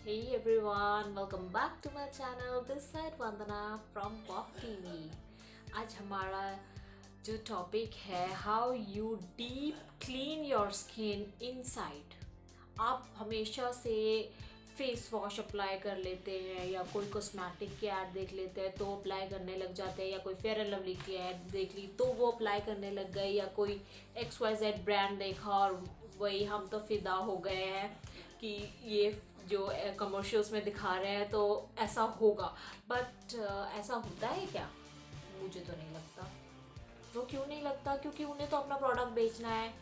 Hey everyone, welcome back to my channel. This side Vandana from Pop TV. आज हमारा जो topic है how you deep clean your skin inside. आप हमेशा से फेस वॉश अप्लाई कर लेते हैं या कोई कॉस्मेटिक की ऐड देख लेते हैं तो अप्लाई करने लग जाते हैं, या कोई फेयर एंड लवली की ऐड देख ली तो वो अप्लाई करने लग गए, या कोई XYZ ब्रांड देखा और वही हम तो फिदा हो गए हैं कि ये जो कमर्शियल्स में दिखा रहे हैं तो ऐसा होगा। बट ऐसा होता है क्या? मुझे तो नहीं लगता। तो क्यों नहीं लगता? क्योंकि उन्हें तो अपना प्रोडक्ट बेचना है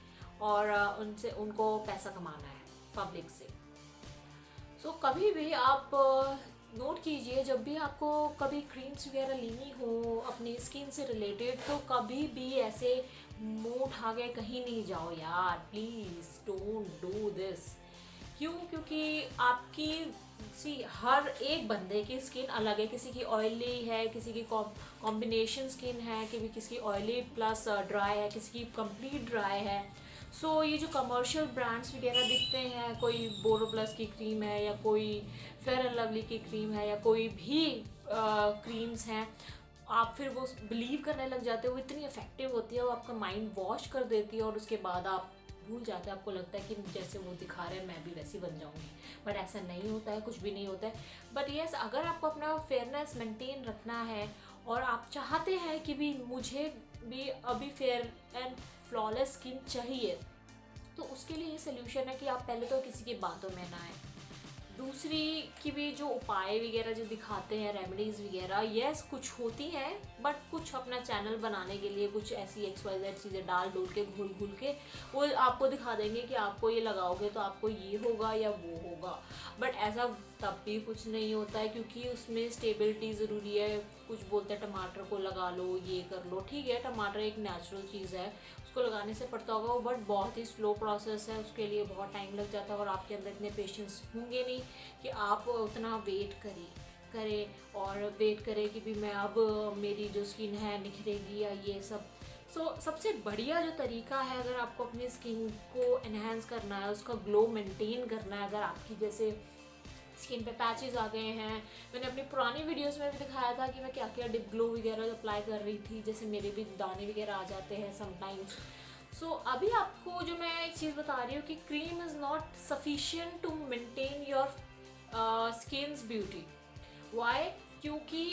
और उनसे उनको पैसा कमाना है पब्लिक से। सो कभी भी आप नोट कीजिए, जब भी आपको कभी क्रीम्स वगैरह लेनी हो अपनी स्किन से रिलेटेड तो कभी भी ऐसे मुंह उठा के कहीं नहीं जाओ यार, प्लीज़ डोंट डू दिस। क्यों? क्योंकि आपकी हर एक बंदे की स्किन अलग है। किसी की ऑयली है, किसी की कॉम्बिनेशन स्किन है, किसी की ऑयली प्लस ड्राई है, किसी की कंप्लीट ड्राई है। सो ये जो कमर्शियल ब्रांड्स वगैरह दिखते हैं, कोई बोरो प्लस की क्रीम है या कोई फेयर एंड लवली की क्रीम है या कोई भी क्रीम्स हैं, आप फिर वो बिलीव करने लग जाते हो। वो इतनी इफेक्टिव होती है, वो आपका माइंड वॉश कर देती है और उसके बाद आप भूल जाते हैं। आपको लगता है कि जैसे वो दिखा रहे हैं मैं भी वैसी बन जाऊंगी, बट ऐसा नहीं होता है, कुछ भी नहीं होता है। बट येस, अगर आपको अपना फेयरनेस मेंटेन रखना है और आप चाहते हैं कि भी मुझे भी अभी फेयर एंड फ्लॉलेस स्किन चाहिए, तो उसके लिए ये सोल्यूशन है कि आप पहले तो किसी की बातों में ना आए। दूसरी की भी जो उपाय वगैरह जो दिखाते हैं, रेमेडीज़ वगैरह, यस कुछ होती हैं, बट कुछ अपना चैनल बनाने के लिए कुछ ऐसी XYZ चीज़ें डाल डोल के घुल घुल के वो आपको दिखा देंगे कि आपको ये लगाओगे तो आपको ये होगा या वो होगा। बट ऐसा तब भी कुछ नहीं होता है, क्योंकि उसमें स्टेबिलिटी ज़रूरी है। कुछ बोलते हैं टमाटर को लगा लो, ये कर लो, ठीक है, टमाटर एक नेचुरल चीज़ है, उसको लगाने से पड़ता होगा वो, बट बहुत ही स्लो प्रोसेस है, उसके लिए बहुत टाइम लग जाता है और आपके अंदर इतने पेशेंस होंगे नहीं कि आप उतना वेट करें और वेट करें कि भी मैं अब मेरी जो स्किन है निखरेगी या ये सब। सबसे बढ़िया जो तरीका है, अगर आपको अपनी स्किन को एनहेंस करना है, उसका ग्लो मेंटेन करना है, अगर आपकी जैसे स्किन पे पैचेस आ गए हैं, मैंने अपनी पुरानी वीडियोस में भी दिखाया था कि मैं क्या क्या डिप ग्लो वगैरह अप्लाई कर रही थी, जैसे मेरे भी दाने वगैरह आ जाते हैं समटाइम्स। अभी आपको जो मैं एक चीज़ बता रही हूँ कि cream is not sufficient to maintain your skin's beauty. Why? क्योंकि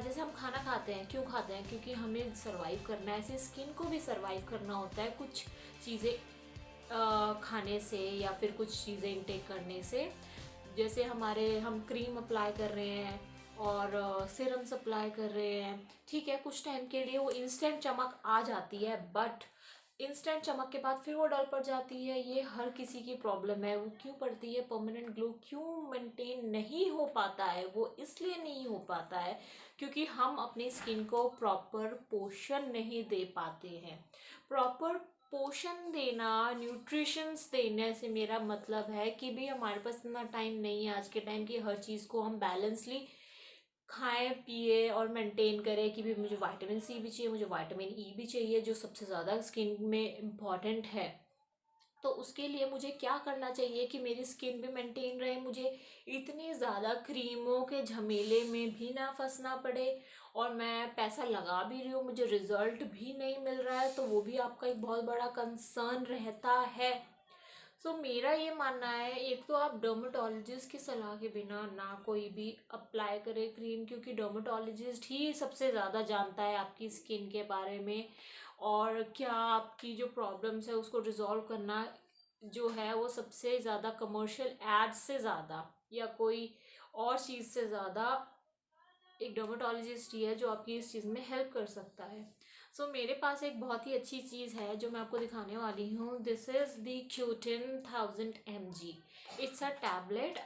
जैसे हम खाना खाते हैं, क्यों खाते हैं? क्योंकि हमें सर्वाइव करना है, ऐसे स्किन को भी सर्वाइव करना होता है कुछ चीज़ें खाने से या फिर कुछ चीज़ें इंटेक करने से। जैसे हम क्रीम अप्लाई कर रहे हैं और सिरम्स अप्लाई कर रहे हैं, ठीक है, कुछ टाइम के लिए वो इंस्टेंट चमक आ जाती है, बट इंस्टेंट चमक के बाद फिर वो डल पड़ जाती है। ये हर किसी की प्रॉब्लम है। वो क्यों पड़ती है? परमानेंट ग्लो क्यों मेंटेन नहीं हो पाता है? वो इसलिए नहीं हो पाता है क्योंकि हम अपनी स्किन को प्रॉपर पोषण नहीं दे पाते हैं। प्रॉपर पोषण देना, न्यूट्रिशंस देने से मेरा मतलब है कि भी हमारे पास इतना टाइम नहीं है आज के टाइम की हर चीज़ को हम बैलेंसली खाएं पिए और मेंटेन करें कि भी मुझे विटामिन C भी चाहिए, मुझे विटामिन E भी चाहिए, जो सबसे ज़्यादा स्किन में इम्पॉर्टेंट है। तो उसके लिए मुझे क्या करना चाहिए कि मेरी स्किन भी मेंटेन रहे, मुझे इतनी ज़्यादा क्रीमों के झमेले में भी ना फंसना पड़े, और मैं पैसा लगा भी रही हूँ, मुझे रिजल्ट भी नहीं मिल रहा है, तो वो भी आपका एक बहुत बड़ा कंसर्न रहता है। मेरा ये मानना है, एक तो आप डर्मेटोलॉजिस्ट की सलाह के बिना ना कोई भी अप्लाई करें क्रीम, क्योंकि डर्मेटोलॉजिस्ट ही सबसे ज़्यादा जानता है आपकी स्किन के बारे में और क्या आपकी जो प्रॉब्लम्स है उसको रिजॉल्व करना जो है वो सबसे ज़्यादा कमर्शियल एड्स से ज़्यादा या कोई और चीज़ से ज़्यादा एक डर्मेटोलॉजिस्ट ही है जो आपकी इस चीज़ में हेल्प कर सकता है। मेरे पास एक बहुत ही अच्छी चीज़ है जो मैं आपको दिखाने वाली हूँ। This is the Q10 1000 mg। It's a tablet.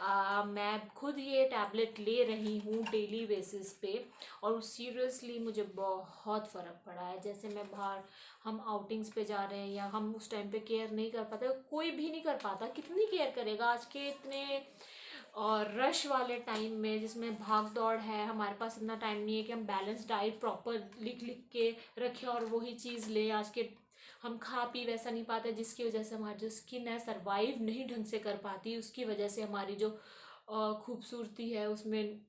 मैं खुद ये टैबलेट ले रही हूँ डेली बेसिस पे और सीरियसली मुझे बहुत फ़र्क पड़ा है। जैसे मैं बाहर हम आउटिंग्स पे जा रहे हैं या हम उस टाइम पे केयर नहीं कर पाते, कोई भी नहीं कर पाता, कितनी केयर करेगा आज के इतने और रश वाले टाइम में जिसमें भाग दौड़ है। हमारे पास इतना टाइम नहीं है कि हम बैलेंस डाइट प्रॉपर लिख लिख के रखें और वही चीज़ लें। आज के हम खा पी वैसा नहीं पाते, जिसकी वजह से हमारी जो स्किन है सर्वाइव नहीं ढंग से कर पाती। उसकी वजह से हमारी जो खूबसूरती है उसमें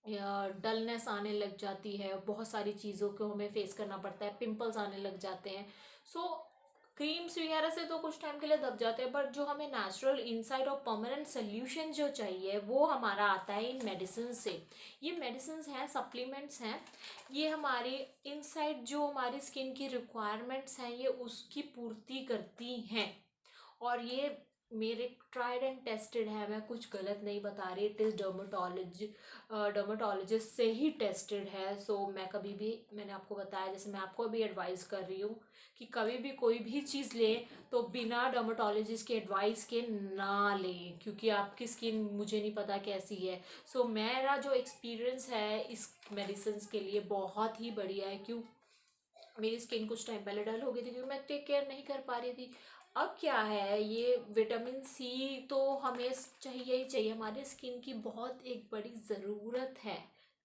डलनेस आने लग जाती है, बहुत सारी चीज़ों को हमें फेस करना पड़ता है, पिंपल्स आने लग जाते हैं। सो क्रीम्स वगैरह से तो कुछ टाइम के लिए दब जाते हैं, बट जो हमें नेचुरल इनसाइड और परमानेंट सोल्यूशन जो चाहिए वो हमारा आता है इन मेडिसिन से। ये मेडिसिन हैं, सप्लीमेंट्स हैं, ये हमारी इनसाइड जो हमारी स्किन की रिक्वायरमेंट्स हैं ये उसकी पूर्ति करती हैं। और ये मेरे ट्राइड एंड टेस्टेड है, मैं कुछ गलत नहीं बता रही। इट इज़ डर्माटोलॉजिस्ट से ही टेस्टेड है। सो मैं कभी भी, मैंने आपको बताया, जैसे मैं आपको भी एडवाइस कर रही हूँ कि कभी भी कोई भी चीज़ लें तो बिना डर्माटोलॉजिस्ट के एडवाइस के ना लें, क्योंकि आपकी स्किन मुझे नहीं पता कैसी है। सो मेरा जो एक्सपीरियंस है इस मेडिसिन के लिए बहुत ही बढ़िया है। क्यों, मेरी स्किन कुछ टाइम पहले डल हो गई थी क्योंकि मैं टेक केयर नहीं कर पा रही थी। अब क्या है, ये विटामिन सी तो हमें चाहिए ही चाहिए, हमारी स्किन की बहुत एक बड़ी ज़रूरत है।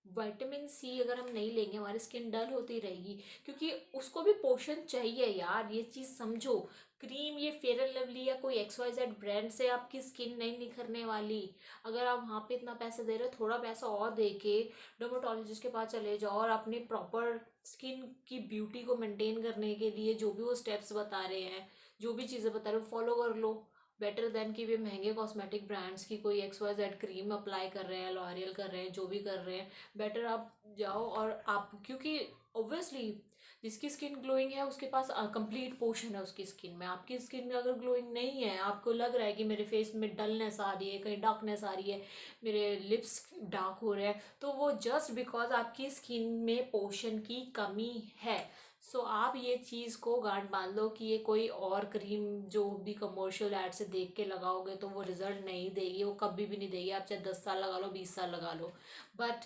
विटामिन सी अगर हम नहीं लेंगे हमारी स्किन डल होती रहेगी, क्योंकि उसको भी पोषण चाहिए यार, ये चीज़ समझो। क्रीम ये फेयर एंड लवली या कोई XYZ ब्रांड से आपकी स्किन नहीं निखरने वाली। अगर आप वहाँ पे इतना पैसा दे रहे हो, थोड़ा पैसा और दे के डर्माटोलॉजिस्ट के पास चले जाओ और अपनी प्रॉपर स्किन की ब्यूटी को मेंटेन करने के लिए जो भी वो स्टेप्स बता रहे हैं, जो भी चीज़ें बता रहे हो फॉलो कर लो। बेटर देन कि वे महंगे कॉस्मेटिक ब्रांड्स की कोई XYZ क्रीम अप्लाई कर रहे हैं, लॉरियल कर रहे हैं, जो भी कर रहे हैं। बेटर आप जाओ और आप, क्योंकि ऑब्वियसली जिसकी स्किन ग्लोइंग है उसके पास कंप्लीट पोर्शन है उसकी स्किन में। आपकी स्किन अगर ग्लोइंग नहीं है, आपको लग रहा है कि मेरे फेस में डलनेस आ रही है, कहीं डार्कनेस आ रही है, मेरे लिप्स डार्क हो रहे हैं, तो वो जस्ट बिकॉज आपकी स्किन में पोषण की कमी है। सो आप ये चीज़ को गांठ बांध लो कि ये कोई और क्रीम जो भी कमर्शियल एड से देख के लगाओगे तो वो रिजल्ट नहीं देगी, वो कभी भी नहीं देगी। आप चाहे 10 साल लगा लो, 20 साल लगा लो। बट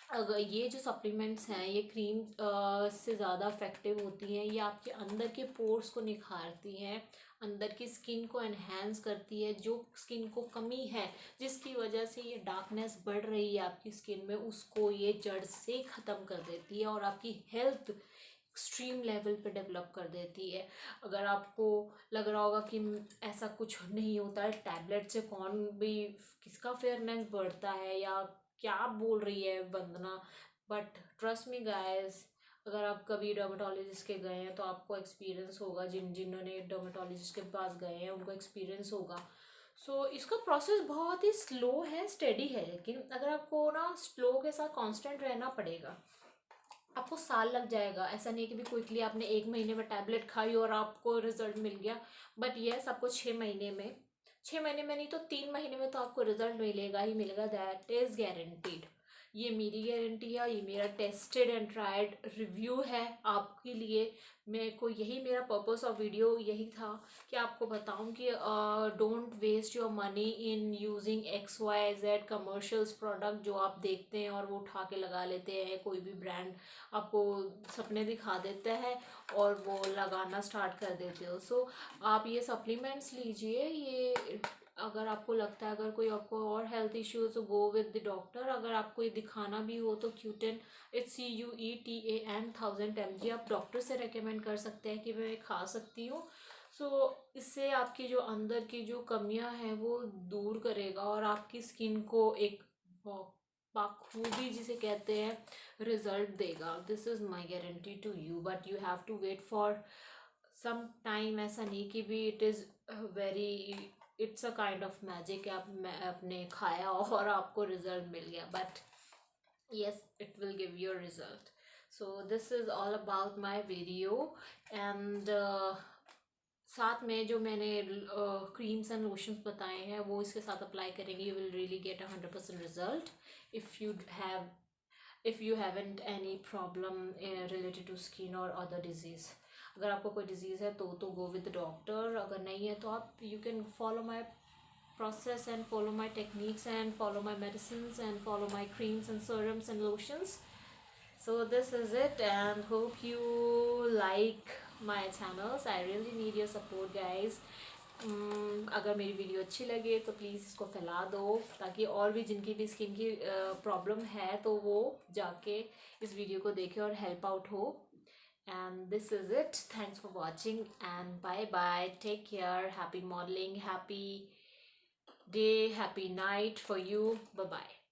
अगर ये जो सप्लीमेंट्स हैं ये क्रीम से ज़्यादा इफेक्टिव होती हैं। ये आपके अंदर के पोर्स को निखारती हैं, अंदर की स्किन को एनहेंस करती है। जो स्किन को कमी है, जिसकी वजह से ये डार्कनेस बढ़ रही है आपकी स्किन में, उसको ये जड़ से ख़त्म कर देती है और आपकी हेल्थ एक्सट्रीम लेवल पे डेवलप कर देती है। अगर आपको लग रहा होगा कि ऐसा कुछ नहीं होता है, टैबलेट से कौन भी किसका फेयरनेस बढ़ता है या क्या बोल रही है वंदना, बट ट्रस्ट मी गाइस, अगर आप कभी डर्माटोलॉजिस्ट के गए हैं तो आपको एक्सपीरियंस होगा, जिन्होंने डर्माटोलॉजिस्ट के पास गए हैं उनको एक्सपीरियंस होगा। सो इसका प्रोसेस बहुत ही स्लो है, स्टेडी है, लेकिन अगर आपको ना स्लो के साथ कांस्टेंट रहना पड़ेगा। आपको साल लग जाएगा, ऐसा नहीं कि भी क्विकली आपने 1 महीने में टैबलेट खाई और आपको रिजल्ट मिल गया। बट यस, आपको 6 महीने में, 6 महीने में नहीं तो 3 महीने में तो आपको रिजल्ट मिलेगा ही मिलेगा, दैट इज़ गारंटीड। ये मेरी गारंटी है, ये मेरा टेस्टेड एंड ट्राइड रिव्यू है आपके लिए। मेरे को यही, मेरा पर्पस ऑफ वीडियो यही था कि आपको बताऊं कि don't waste your money in using XYZ commercials product जो आप देखते हैं और वो उठा के लगा लेते हैं। कोई भी ब्रांड आपको सपने दिखा देता है और वो लगाना स्टार्ट कर देते हो। सो आप ये सप्लीमेंट्स लीजिए। ये अगर आपको लगता है अगर कोई आपको और हेल्थ इश्यूज तो गो विद द डॉक्टर। अगर आपको ये दिखाना भी हो तो क्यूटेन, CUETAN 1000 mg आप डॉक्टर से रेकमेंड कर सकते हैं कि मैं खा सकती हूँ। सो इससे आपकी जो अंदर की जो कमियां हैं वो दूर करेगा और आपकी स्किन को एक बाखूबी जिसे कहते हैं रिजल्ट देगा। This is my guarantee to you, but you have to wait for some time. ऐसा नहीं कि भी it is very, it's a kind of magic, आपने खाया और आपको रिजल्ट मिल गया, but yes, it will give you a result. So this is all about my video, and साथ में जो मैंने क्रीम्स एंड लोशंस बताए हैं वो इसके साथ अप्लाई करेंगे, you will really get 100% result. If you haven't any problem related to skin और अदर डिजीज़। अगर आपको कोई डिजीज़ है तो गो विद डॉक्टर, अगर नहीं है तो आप you can follow my process and follow my techniques and follow my medicines and follow my creams and serums and lotions. So this is it, and hope you like my channels. I really need your support guys. अगर मेरी video अच्छी लगे तो please इसको फैला दो ताकि और भी जिनकी भी स्किन की प्रॉब्लम है तो वो जाके इस वीडियो को देखें और हेल्प आउट हो। And this is it. Thanks for watching and bye bye. Take care. Happy modeling. Happy day, happy night for you. Bye bye.